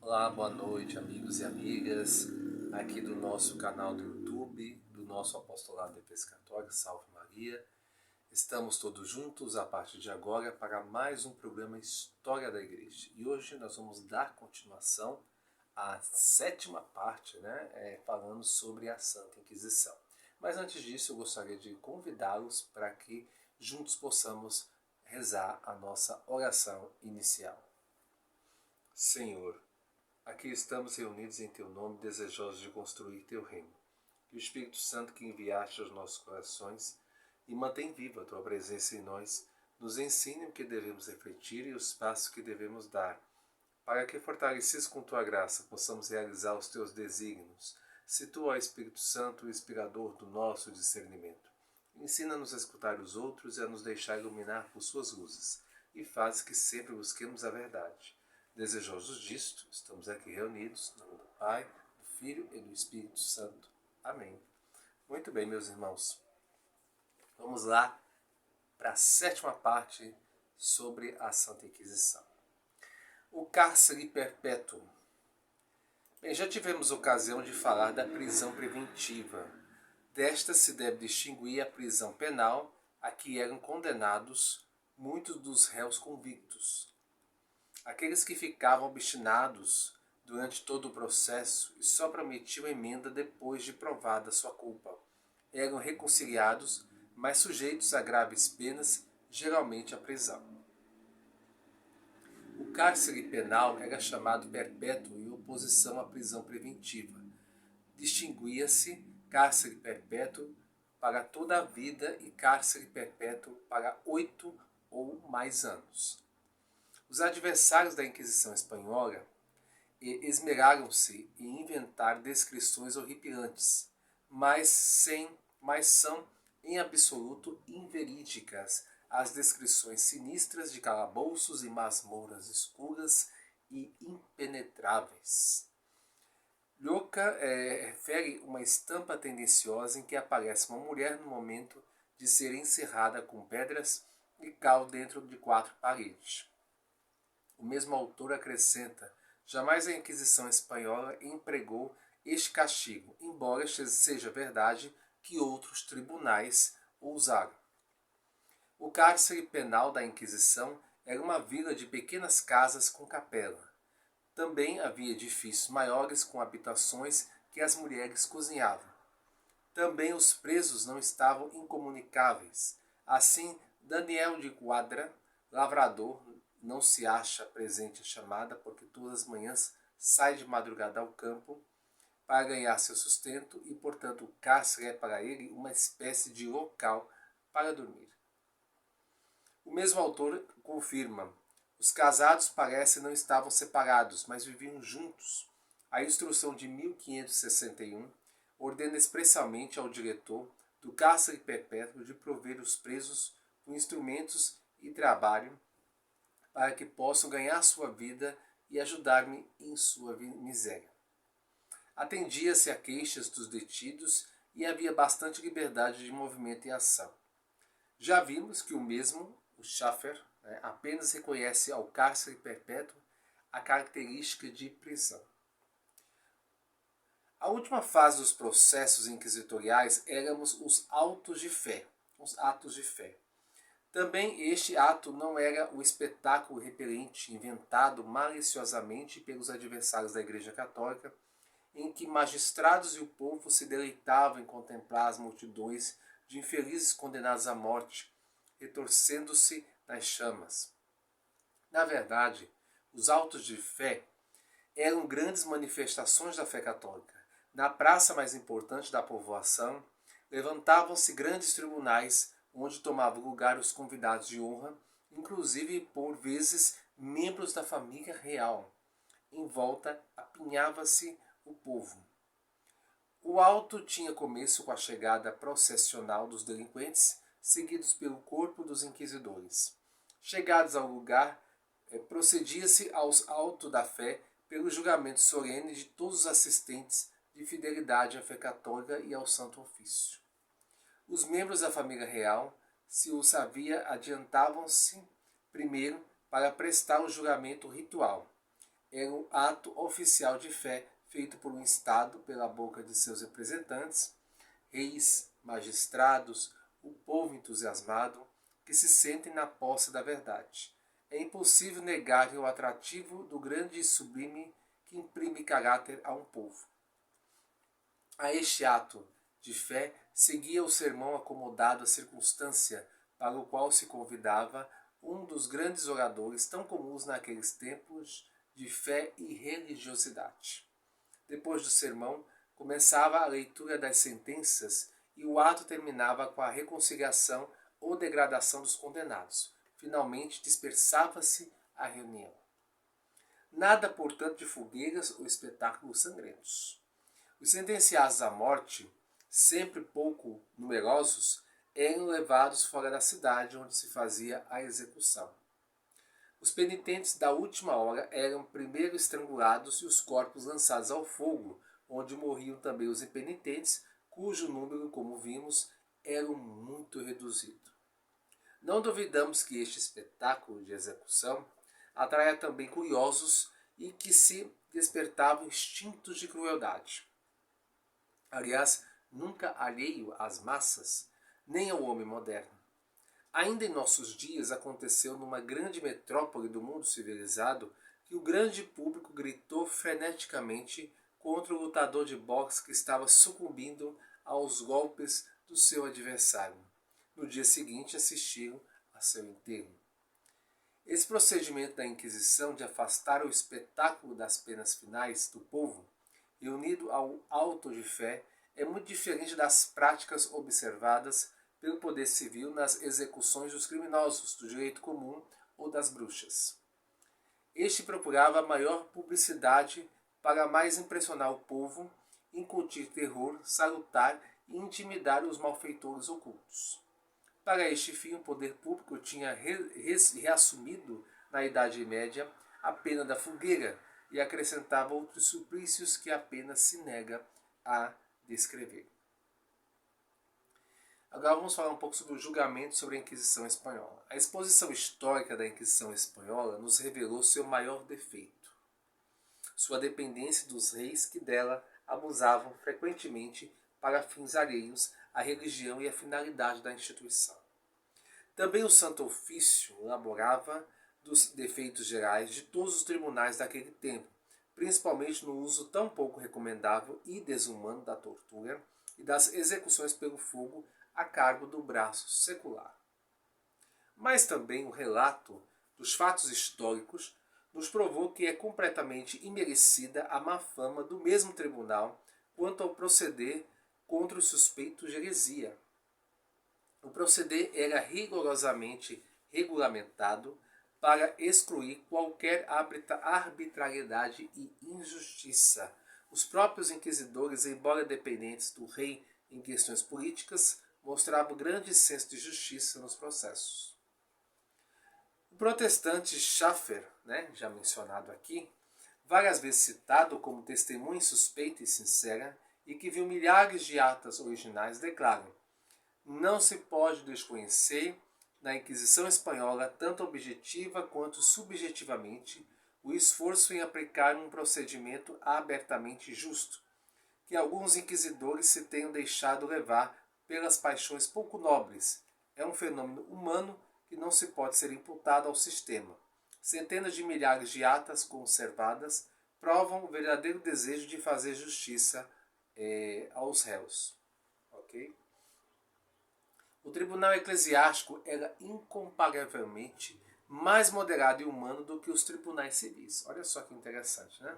Olá, boa noite, amigos e amigas, aqui do nosso canal do YouTube, do nosso Apostolado de Defesa Católica, Salve Maria. Estamos todos juntos a partir de agora para mais um programa História da Igreja. E hoje nós vamos dar continuação à sétima parte, falando sobre a Santa Inquisição. Mas antes disso, eu gostaria de convidá-los para que juntos possamos rezar a nossa oração inicial. Senhor, aqui estamos reunidos em Teu nome, desejosos de construir Teu reino. Que o Espírito Santo que enviaste aos nossos corações e mantém viva a Tua presença em nós, nos ensine o que devemos refletir e os passos que devemos dar, para que, fortalecidos com Tua graça, possamos realizar os Teus desígnios. Se Tu, ó Espírito Santo, o inspirador do nosso discernimento, ensina-nos a escutar os outros e a nos deixar iluminar por Suas luzes, e faz que sempre busquemos a verdade. Desejosos disto, estamos aqui reunidos, no nome do Pai, do Filho e do Espírito Santo. Amém. Muito bem, meus irmãos. Vamos lá para a sétima parte sobre a Santa Inquisição. O cárcere perpétuo. Bem, já tivemos ocasião de falar da prisão preventiva. Desta se deve distinguir a prisão penal, a que eram condenados muitos dos réus convictos. Aqueles que ficavam obstinados durante todo o processo e só prometiam emenda depois de provada sua culpa, eram reconciliados, mas sujeitos a graves penas, geralmente a prisão. O cárcere penal era chamado perpétuo em oposição à prisão preventiva. Distinguia-se cárcere perpétuo para toda a vida e cárcere perpétuo para 8 ou mais anos. Os adversários da Inquisição Espanhola esmeraram-se em inventar descrições horripilantes, mas são em absoluto inverídicas as descrições sinistras de calabouços e masmorras escuras e impenetráveis. Lloca refere uma estampa tendenciosa em que aparece uma mulher no momento de ser encerrada com pedras e cal dentro de 4 paredes. O mesmo autor acrescenta: jamais a Inquisição Espanhola empregou este castigo, embora seja verdade que outros tribunais o usaram. O cárcere penal da Inquisição era uma vila de pequenas casas com capela. Também havia edifícios maiores com habitações que as mulheres cozinhavam. Também os presos não estavam incomunicáveis. Assim, Daniel de Quadra, lavrador, não se acha presente à chamada, porque todas as manhãs sai de madrugada ao campo para ganhar seu sustento e, portanto, o cárcere é para ele uma espécie de local para dormir. O mesmo autor confirma: os casados parecem não estavam separados, mas viviam juntos. A instrução de 1561 ordena expressamente ao diretor do cárcere perpétuo de prover os presos com instrumentos e trabalho para que possam ganhar sua vida e ajudar-me em sua miséria. Atendia-se a queixas dos detidos e havia bastante liberdade de movimento e ação. Já vimos que o mesmo, o Schaffer, apenas reconhece ao cárcere perpétuo a característica de prisão. A última fase dos processos inquisitoriais éramos os autos de fé, os atos de fé. Também este ato não era o espetáculo repelente inventado maliciosamente pelos adversários da Igreja Católica, em que magistrados e o povo se deleitavam em contemplar as multidões de infelizes condenados à morte, retorcendo-se nas chamas. Na verdade, os autos de fé eram grandes manifestações da fé católica. Na praça mais importante da povoação, levantavam-se grandes tribunais, onde tomavam lugar os convidados de honra, inclusive por vezes membros da família real. Em volta apinhava-se o povo. O auto tinha começo com a chegada processional dos delinquentes, seguidos pelo corpo dos inquisidores. Chegados ao lugar, procedia-se aos autos da fé pelo julgamento solene de todos os assistentes de fidelidade à fé católica e ao Santo Ofício. Os membros da família real, se o sabia, adiantavam-se primeiro para prestar o juramento ritual. era um ato oficial de fé feito por um Estado pela boca de seus representantes, reis, magistrados, o povo entusiasmado, que se sentem na posse da verdade. É impossível negar o atrativo do grande e sublime que imprime caráter a um povo. A este ato de fé seguia o sermão acomodado à circunstância para o qual se convidava um dos grandes oradores tão comuns naqueles tempos de fé e religiosidade. Depois do sermão, começava a leitura das sentenças e o ato terminava com a reconciliação ou degradação dos condenados. Finalmente dispersava-se a reunião. Nada, portanto, de fogueiras ou espetáculos sangrentos. Os sentenciados à morte, sempre pouco numerosos, eram levados fora da cidade onde se fazia a execução. Os penitentes da última hora eram primeiro estrangulados e os corpos lançados ao fogo, onde morriam também os impenitentes, cujo número, como vimos, era muito reduzido. Não duvidamos que este espetáculo de execução atraia também curiosos e que se despertavam instintos de crueldade. Aliás, nunca alheio às massas, nem ao homem moderno. Ainda em nossos dias aconteceu numa grande metrópole do mundo civilizado que o grande público gritou freneticamente contra o lutador de boxe que estava sucumbindo aos golpes do seu adversário. No dia seguinte assistiram a seu enterro. Esse procedimento da Inquisição de afastar o espetáculo das penas finais do povo, reunido ao auto de fé, é muito diferente das práticas observadas pelo poder civil nas execuções dos criminosos, do direito comum ou das bruxas. Este procurava maior publicidade para mais impressionar o povo, incutir terror, salutar e intimidar os malfeitores ocultos. Para este fim, o poder público tinha reassumido, na Idade Média, a pena da fogueira e acrescentava outros suplícios que apenas se nega a descrever. Agora vamos falar um pouco sobre o julgamento sobre a Inquisição Espanhola. A exposição histórica da Inquisição Espanhola nos revelou seu maior defeito: sua dependência dos reis que dela abusavam frequentemente para fins alheios à religião e à finalidade da instituição. Também o Santo Ofício elaborava dos defeitos gerais de todos os tribunais daquele tempo, principalmente no uso tão pouco recomendável e desumano da tortura e das execuções pelo fogo a cargo do braço secular. Mas também o relato dos fatos históricos nos provou que é completamente imerecida a má fama do mesmo tribunal quanto ao proceder contra os suspeitos de heresia. O proceder era rigorosamente regulamentado para excluir qualquer arbitrariedade e injustiça. Os próprios inquisidores, embora dependentes do rei em questões políticas, mostravam grande senso de justiça nos processos. O protestante Schaffer, já mencionado aqui, várias vezes citado como testemunha suspeita e sincera, e que viu milhares de atas originais, declara: não se pode desconhecer na Inquisição Espanhola, tanto objetiva quanto subjetivamente, o esforço em aplicar um procedimento abertamente justo, que alguns inquisidores se tenham deixado levar pelas paixões pouco nobres. É um fenômeno humano que não se pode ser imputado ao sistema. Centenas de milhares de atas conservadas provam o verdadeiro desejo de fazer justiça aos réus. Ok? O tribunal eclesiástico era incomparavelmente mais moderado e humano do que os tribunais civis. Olha só que interessante, né?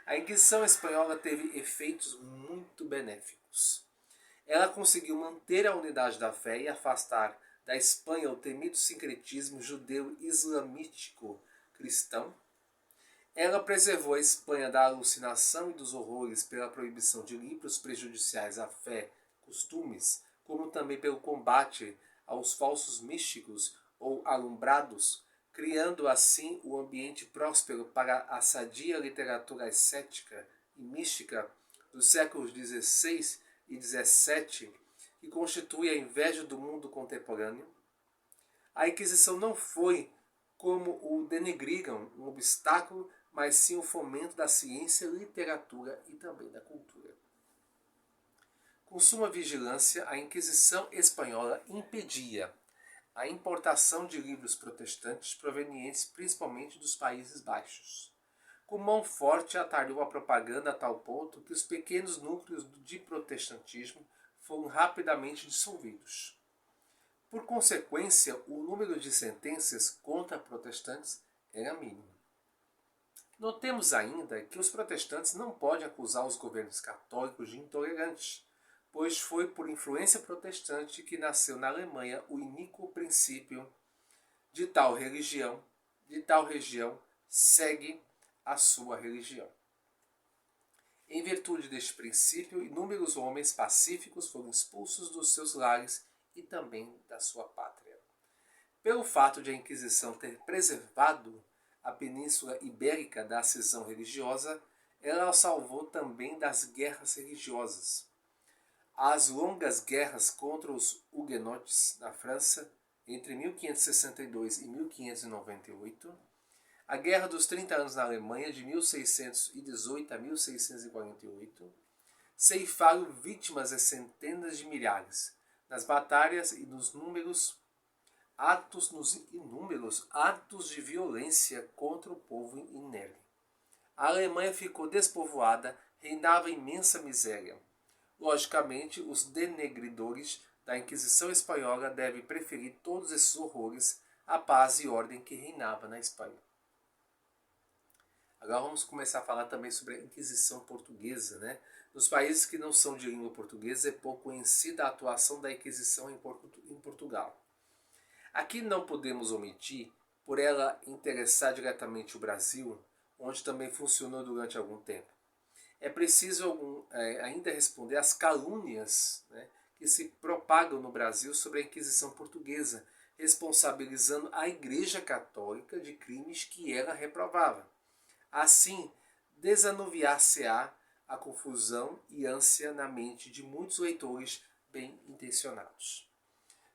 A Inquisição Espanhola teve efeitos muito benéficos. Ela conseguiu manter a unidade da fé e afastar da Espanha o temido sincretismo judeu-islamítico cristão. Ela preservou a Espanha da alucinação e dos horrores pela proibição de livros prejudiciais à fé, costumes, como também pelo combate aos falsos místicos ou alumbrados, criando assim o ambiente próspero para a sadia literatura ascética e mística dos séculos XVI e XVII, que constitui a inveja do mundo contemporâneo. A Inquisição não foi, como o denegriram, um obstáculo mas sim o fomento da ciência, literatura e também da cultura. Com suma vigilância, a Inquisição espanhola impedia a importação de livros protestantes provenientes principalmente dos Países Baixos. Com mão forte atalhou a propaganda a tal ponto que os pequenos núcleos de protestantismo foram rapidamente dissolvidos. Por consequência, o número de sentenças contra protestantes era mínimo. Notemos ainda que os protestantes não podem acusar os governos católicos de intolerantes, pois foi por influência protestante que nasceu na Alemanha o iníquo princípio de tal região segue a sua religião. Em virtude deste princípio, inúmeros homens pacíficos foram expulsos dos seus lares e também da sua pátria. Pelo fato de a Inquisição ter preservado a Península Ibérica da cisão religiosa, ela a salvou também das guerras religiosas. As longas guerras contra os huguenotes na França, entre 1562 e 1598, a Guerra dos 30 Anos na Alemanha, de 1618 a 1648, ceifaram vítimas a centenas de milhares, nas batalhas e nos inúmeros atos de violência contra o povo inerme. A Alemanha ficou despovoada, reinava imensa miséria. Logicamente, os denegridores da Inquisição espanhola devem preferir todos esses horrores à paz e ordem que reinava na Espanha. Agora vamos começar a falar também sobre a Inquisição portuguesa, né? Nos países que não são de língua portuguesa é pouco conhecida a atuação da Inquisição em Portugal. Aqui não podemos omitir, por ela interessar diretamente o Brasil, onde também funcionou durante algum tempo. É preciso ainda responder às calúnias, né, que se propagam no Brasil sobre a Inquisição portuguesa, responsabilizando a Igreja Católica de crimes que ela reprovava. Assim, desanuviar-se-á a confusão e ânsia na mente de muitos leitores bem intencionados.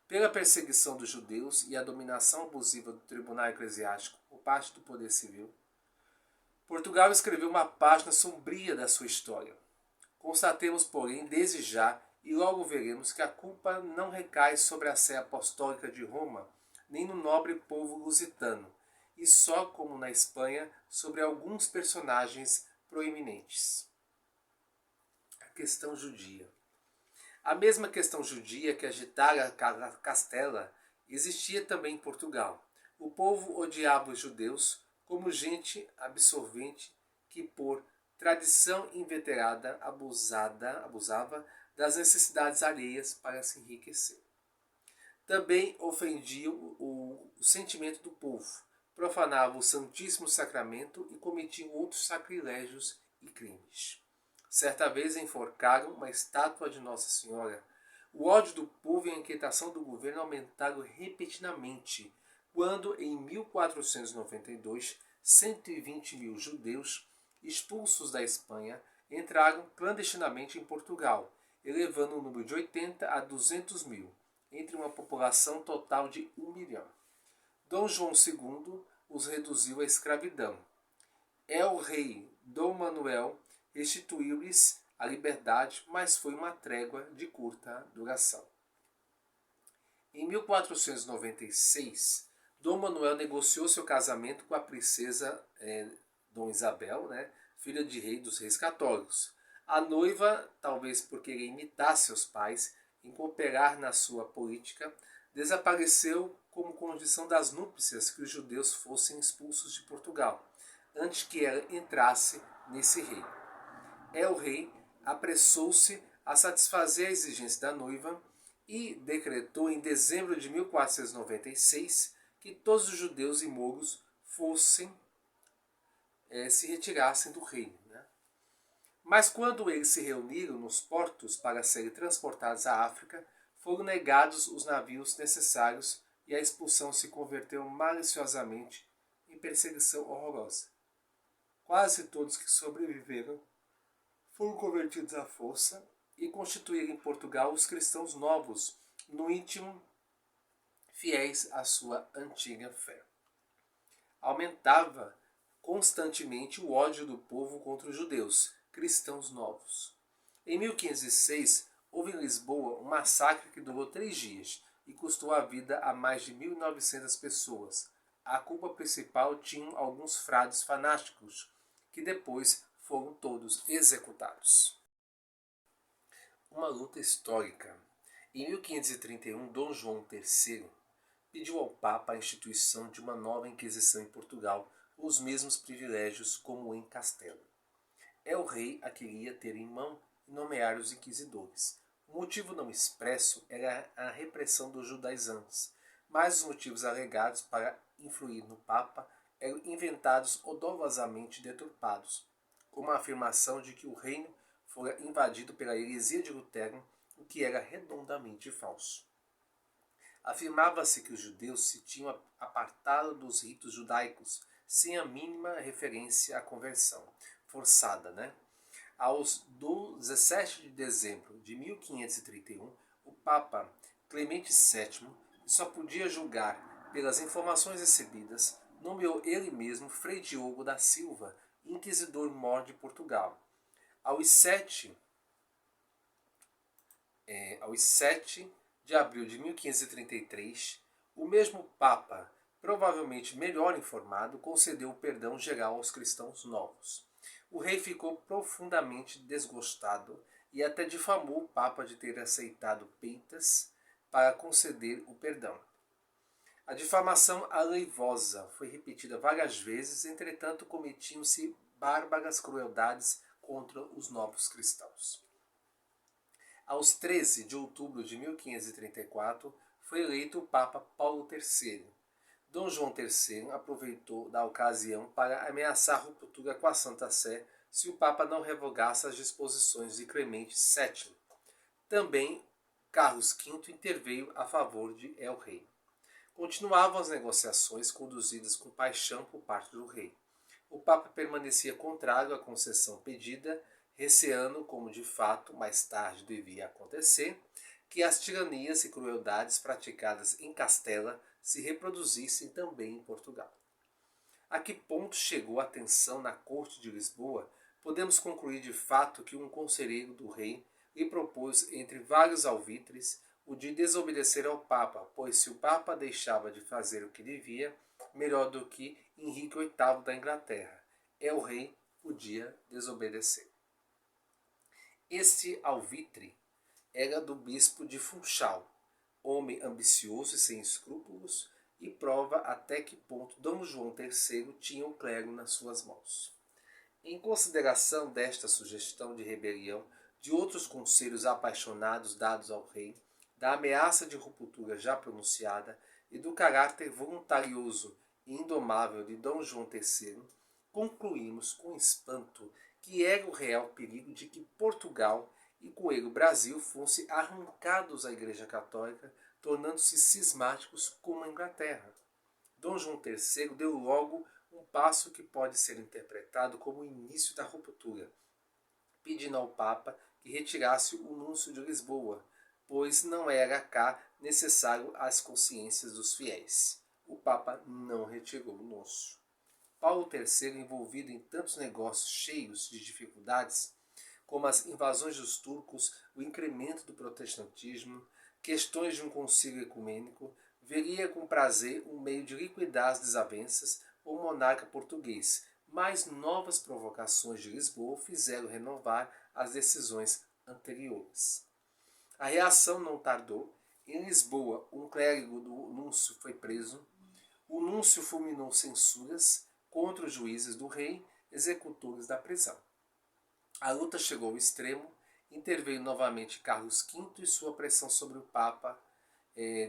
Pela perseguição dos judeus e a dominação abusiva do tribunal eclesiástico por parte do poder civil, Portugal escreveu uma página sombria da sua história. Constatemos, porém, desde já, e logo veremos que a culpa não recai sobre a Sé Apostólica de Roma, nem no nobre povo lusitano, e só, como na Espanha, sobre alguns personagens proeminentes. A questão judia. A mesma questão judia que agitara Castela existia também em Portugal. O povo odiava os judeus como gente absorvente que, por tradição inveterada, abusava das necessidades alheias para se enriquecer. Também ofendiam o sentimento do povo, profanavam o Santíssimo Sacramento e cometiam outros sacrilégios e crimes. Certa vez enforcaram uma estátua de Nossa Senhora. O ódio do povo e a inquietação do governo aumentaram repetidamente, quando, em 1492, 120 mil judeus, expulsos da Espanha, entraram clandestinamente em Portugal, elevando o número de 80 a 200 mil, entre uma população total de 1 milhão. Dom João II os reduziu à escravidão. El rei Dom Manuel restituiu-lhes a liberdade, mas foi uma trégua de curta duração. Em 1496, Dom Manuel negociou seu casamento com a princesa Dom Isabel, né, filha de rei dos reis católicos. A noiva, talvez por querer imitar seus pais em cooperar na sua política, desapareceu como condição das núpcias que os judeus fossem expulsos de Portugal, antes que ela entrasse nesse reino. El rei apressou-se a satisfazer a exigência da noiva e decretou em dezembro de 1496 que todos os judeus e mouros se retirassem do reino. Né? Mas quando eles se reuniram nos portos para serem transportados à África, foram negados os navios necessários e a expulsão se converteu maliciosamente em perseguição horrorosa. Quase todos que sobreviveram foram convertidos à força e constituíram em Portugal os cristãos novos, no íntimo fiéis à sua antiga fé. Aumentava constantemente o ódio do povo contra os judeus, cristãos novos. Em 1506, houve em Lisboa um massacre que durou 3 dias e custou a vida a mais de 1.900 pessoas. A culpa principal tinham alguns frades fanáticos, que depois foram todos executados. Uma luta histórica. Em 1531, Dom João III pediu ao Papa a instituição de uma nova Inquisição em Portugal, com os mesmos privilégios como em Castelo. El Rei a queria ter em mão e nomear os inquisidores. O motivo não expresso era a repressão dos judaizantes, mas os motivos alegados para influir no Papa eram inventados ou dolosamente deturpados, como a afirmação de que o reino fora invadido pela heresia de Lutero, o que era redondamente falso. Afirmava-se que os judeus se tinham apartado dos ritos judaicos, sem a mínima referência à conversão forçada, Aos 17 de dezembro de 1531, o Papa Clemente VII, que só podia julgar pelas informações recebidas, nomeou ele mesmo Frei Diogo da Silva, inquisidor-mor de Portugal. Aos 7 de abril de 1533, o mesmo Papa, provavelmente melhor informado, concedeu o perdão geral aos cristãos novos. O rei ficou profundamente desgostado e até difamou o Papa de ter aceitado peitas para conceder o perdão. A difamação aleivosa foi repetida várias vezes, entretanto cometiam-se bárbaras crueldades contra os novos cristãos. Aos 13 de outubro de 1534, foi eleito o Papa Paulo III. Dom João III aproveitou da ocasião para ameaçar a ruptura com a Santa Sé se o Papa não revogasse as disposições de Clemente VII. Também Carlos V interveio a favor de El Rei. Continuavam as negociações conduzidas com paixão por parte do rei. O Papa permanecia contrário à concessão pedida, receando, como de fato mais tarde devia acontecer, que as tiranias e crueldades praticadas em Castela se reproduzissem também em Portugal. A que ponto chegou a tensão na corte de Lisboa, podemos concluir de fato que um conselheiro do rei lhe propôs, entre vários alvitres, o de desobedecer ao Papa, pois se o Papa deixava de fazer o que devia, melhor do que Henrique VIII da Inglaterra, El Rei podia desobedecer. Este alvitre era do bispo de Funchal, homem ambicioso e sem escrúpulos, e prova até que ponto Dom João III tinha o clero nas suas mãos. Em consideração desta sugestão de rebelião, de outros conselhos apaixonados dados ao rei, da ameaça de ruptura já pronunciada e do caráter voluntarioso e indomável de Dom João III, concluímos com espanto que era o real perigo de que Portugal e com ele o Brasil fossem arrancados à Igreja Católica, tornando-se cismáticos como a Inglaterra. Dom João III deu logo um passo que pode ser interpretado como o início da ruptura, pedindo ao Papa que retirasse o núncio de Lisboa, pois não era cá necessário às consciências dos fiéis. O Papa não retirou o núncio. Paulo III, envolvido em tantos negócios cheios de dificuldades, como as invasões dos turcos, o incremento do protestantismo, questões de um concílio ecumênico, veria com prazer um meio de liquidar as desavenças com o monarca português, mas novas provocações de Lisboa fizeram renovar as decisões anteriores. A reação não tardou. Em Lisboa, um clérigo do núncio foi preso. O núncio fulminou censuras contra os juízes do rei, executores da prisão. A luta chegou ao extremo, interveio novamente Carlos V e sua pressão sobre o Papa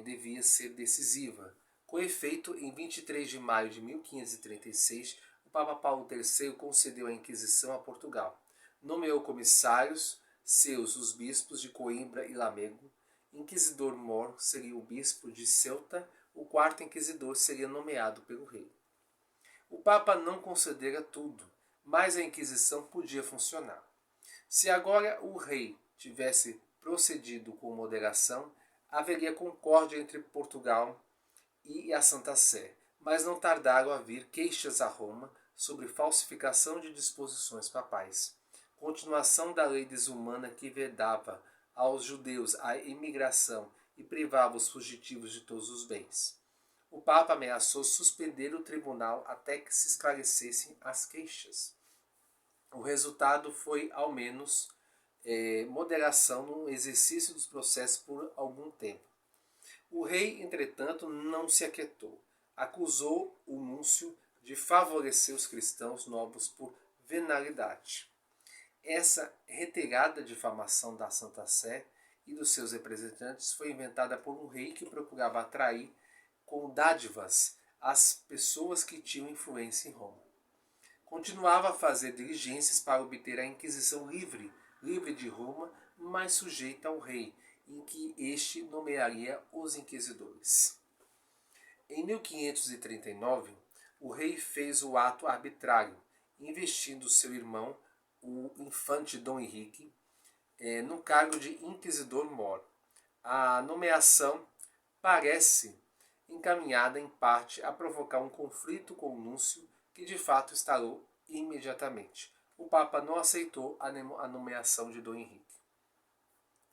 devia ser decisiva. Com efeito, em 23 de maio de 1536, o Papa Paulo III concedeu a Inquisição a Portugal. Nomeou comissários, seus os bispos de Coimbra e Lamego. Inquisidor-mor seria o bispo de Ceuta, o quarto inquisidor seria nomeado pelo rei. O Papa não concedera tudo, mas a Inquisição podia funcionar. Se agora o rei tivesse procedido com moderação, haveria concórdia entre Portugal e a Santa Sé, mas não tardaram a vir queixas a Roma sobre falsificação de disposições papais, continuação da lei desumana que vedava aos judeus a imigração e privava os fugitivos de todos os bens. O Papa ameaçou suspender o tribunal até que se esclarecessem as queixas. O resultado foi, ao menos, moderação no exercício dos processos por algum tempo. O rei, entretanto, não se aquietou. Acusou o núncio de favorecer os cristãos novos por venalidade. Essa reiterada difamação da Santa Sé e dos seus representantes foi inventada por um rei que procurava atrair com dádivas as pessoas que tinham influência em Roma. Continuava a fazer diligências para obter a Inquisição livre de Roma, mas sujeita ao rei, em que este nomearia os inquisidores. Em 1539, o rei fez o ato arbitrário, investindo seu irmão, o infante Dom Henrique, no cargo de inquisidor-mor. A nomeação parece encaminhada em parte a provocar um conflito com o núncio, que de fato instalou imediatamente. O Papa não aceitou a nomeação de Dom Henrique.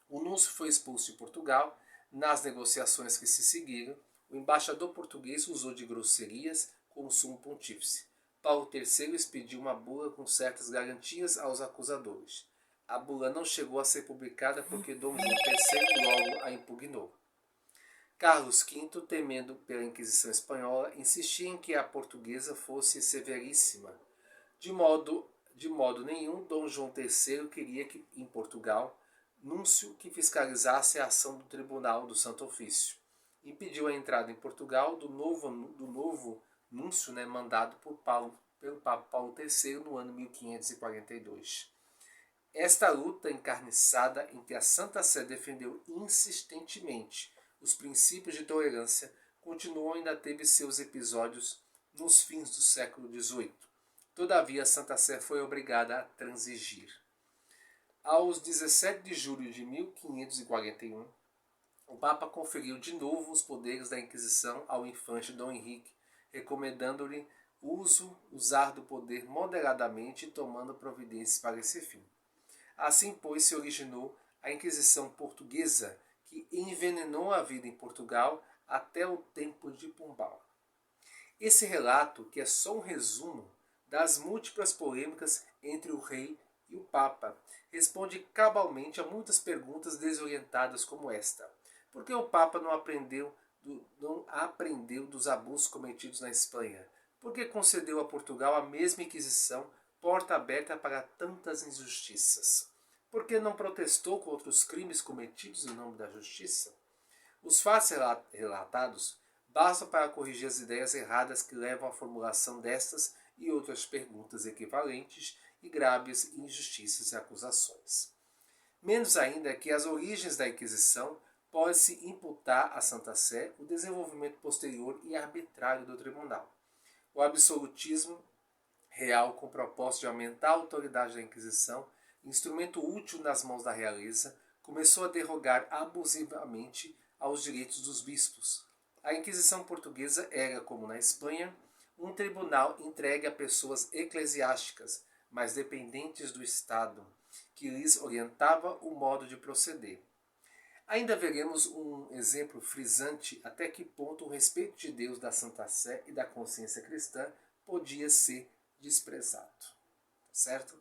O núncio foi expulso de Portugal. Nas negociações que se seguiram, o embaixador português usou de grosserias com o sumo pontífice. Paulo III expediu uma bula com certas garantias aos acusadores. A bula não chegou a ser publicada porque Dom João III logo a impugnou. Carlos V, temendo pela Inquisição Espanhola, insistia em que a portuguesa fosse severíssima. De modo nenhum, Dom João III queria que, em Portugal, núncio que fiscalizasse a ação do Tribunal do Santo Ofício. Impediu a entrada em Portugal do novo núncio, mandado pelo Papa Paulo III no ano 1542. Esta luta encarniçada em que a Santa Sé defendeu insistentemente os princípios de tolerância continuou e ainda teve seus episódios nos fins do século XVIII. Todavia, a Santa Sé foi obrigada a transigir. Aos 17 de julho de 1541, o Papa conferiu de novo os poderes da Inquisição ao infante Dom Henrique, recomendando-lhe usar do poder moderadamente e tomando providências para esse fim. Assim, pois, se originou a Inquisição Portuguesa, que envenenou a vida em Portugal até o tempo de Pombal. Esse relato, que é só um resumo das múltiplas polêmicas entre o rei e o Papa, responde cabalmente a muitas perguntas desorientadas como esta. Por que o Papa não aprendeu dos abusos cometidos na Espanha? Por que concedeu a Portugal a mesma Inquisição, porta aberta para tantas injustiças? Por que não protestou contra os crimes cometidos em nome da justiça? Os fatos relatados bastam para corrigir as ideias erradas que levam à formulação destas e outras perguntas equivalentes e graves injustiças e acusações. Menos ainda é que as origens da Inquisição pode-se imputar à Santa Sé o desenvolvimento posterior e arbitrário do tribunal. O absolutismo real, com o propósito de aumentar a autoridade da Inquisição, instrumento útil nas mãos da realeza, começou a derrogar abusivamente aos direitos dos bispos. A Inquisição portuguesa era, como na Espanha, um tribunal entregue a pessoas eclesiásticas, mas dependentes do Estado, que lhes orientava o modo de proceder. Ainda veremos um exemplo frisante até que ponto o respeito de Deus, da Santa Sé e da consciência cristã podia ser desprezado. Certo?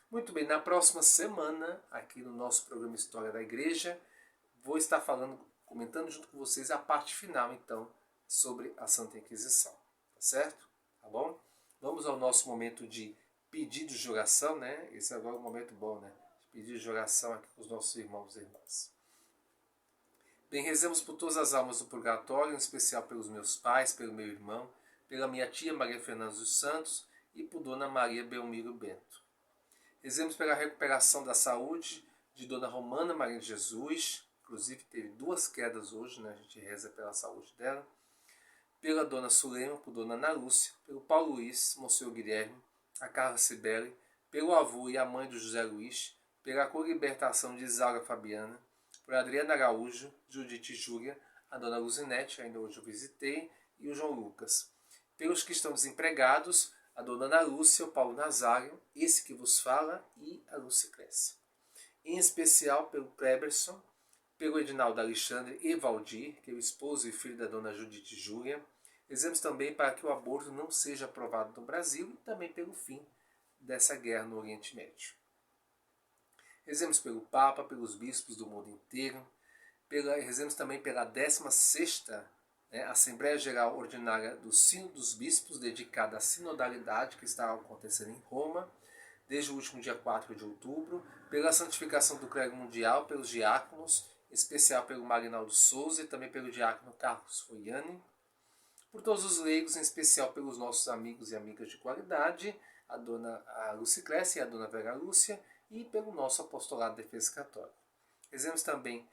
Muito bem, na próxima semana, aqui no nosso programa História da Igreja, vou estar comentando junto com vocês a parte final, então, sobre a Santa Inquisição. Tá certo? Tá bom? Vamos ao nosso momento de pedido de oração, né? Esse agora é um momento bom, né? De pedido de oração aqui com os nossos irmãos e irmãs. Bem, rezemos por todas as almas do purgatório, em especial pelos meus pais, pelo meu irmão, pela minha tia Maria Fernanda dos Santos e por Dona Maria Belmiro Bento. Rezemos pela recuperação da saúde de Dona Romana Maria de Jesus, inclusive teve 2 quedas hoje, né? A gente reza pela saúde dela. Pela Dona Sulema, por Dona Ana Lúcia, pelo Paulo Luiz, Monsenhor Guilherme, a Carla Cibele, pelo avô e a mãe do José Luiz, pela colibertação de Isaura Fabiana, por Adriana Araújo, Judite Júlia, a Dona Luzinete, ainda hoje eu visitei, e o João Lucas. Pelos que estão desempregados, a dona Ana Lúcia, o Paulo Nazário, esse que vos fala, e a Luciclésia. Em especial pelo Kleberson, pelo Edinaldo Alexandre e Valdir, que é o esposo e filho da dona Judite Júlia. Rezemos também para que o aborto não seja aprovado no Brasil e também pelo fim dessa guerra no Oriente Médio. Rezemos pelo Papa, pelos bispos do mundo inteiro. Rezemos também pela 16ª Assembleia Geral Ordinária do Sínodo dos Bispos, dedicada à sinodalidade que está acontecendo em Roma, desde o último dia 4 de outubro, pela santificação do clero mundial, pelos diáconos, em especial pelo Marinaldo Souza e também pelo diácono Carlos Foiani, por todos os leigos, em especial pelos nossos amigos e amigas de qualidade, a dona Luciclésia e a dona Vera Lúcia, e pelo nosso apostolado de defesa católica. Rezemos também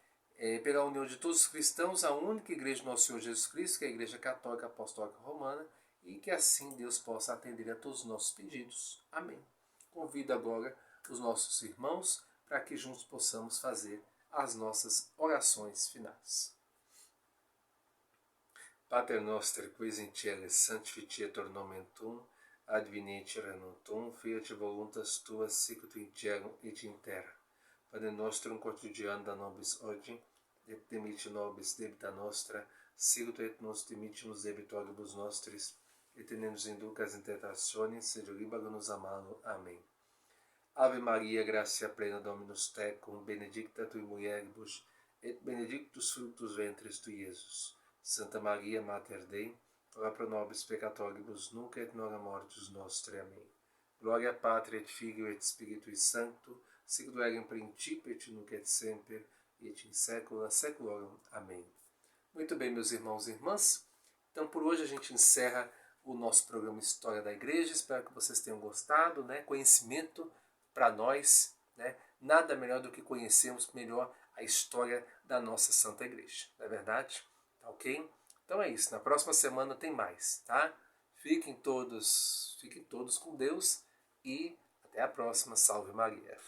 pela união de todos os cristãos, a única igreja do nosso Senhor Jesus Cristo, que é a Igreja Católica Apostólica Romana, e que assim Deus possa atender a todos os nossos pedidos. Amém. Convido agora os nossos irmãos para que juntos possamos fazer as nossas orações finais. Pater noster, quis in cielo sanctificetur nomen tuum, adveniat regnum tuum, fiat voluntas tua sicut in cielo et in terra. Pane nostrum quotidianum da nobis hodie, et dimitte nobis debita nostra, sicut et nos dimittimus debitoribus nostris, et ne nos inducas in tentationis, sed libera-nos a malo. Amém. Ave Maria, gratia plena, Dominus tecum, benedicta tui mulieribus, et benedictus fructus ventris tui, Iesus. Santa Maria, Mater Dei, ora pro nobis peccatoribus, nunc et nora mortis nostre. Amém. Gloria Patri et Filio et Spiritui Sancto, sic era in principio et nunc et semper, et in saecula saeculorum. Amém. Muito bem, meus irmãos e irmãs. Então, por hoje a gente encerra o nosso programa História da Igreja. Espero que vocês tenham gostado, né? Conhecimento para nós, né? Nada melhor do que conhecermos melhor a história da nossa Santa Igreja. Não é verdade? Tá ok? Então é isso. Na próxima semana tem mais, tá? Fiquem todos com Deus e até a próxima. Salve Maria.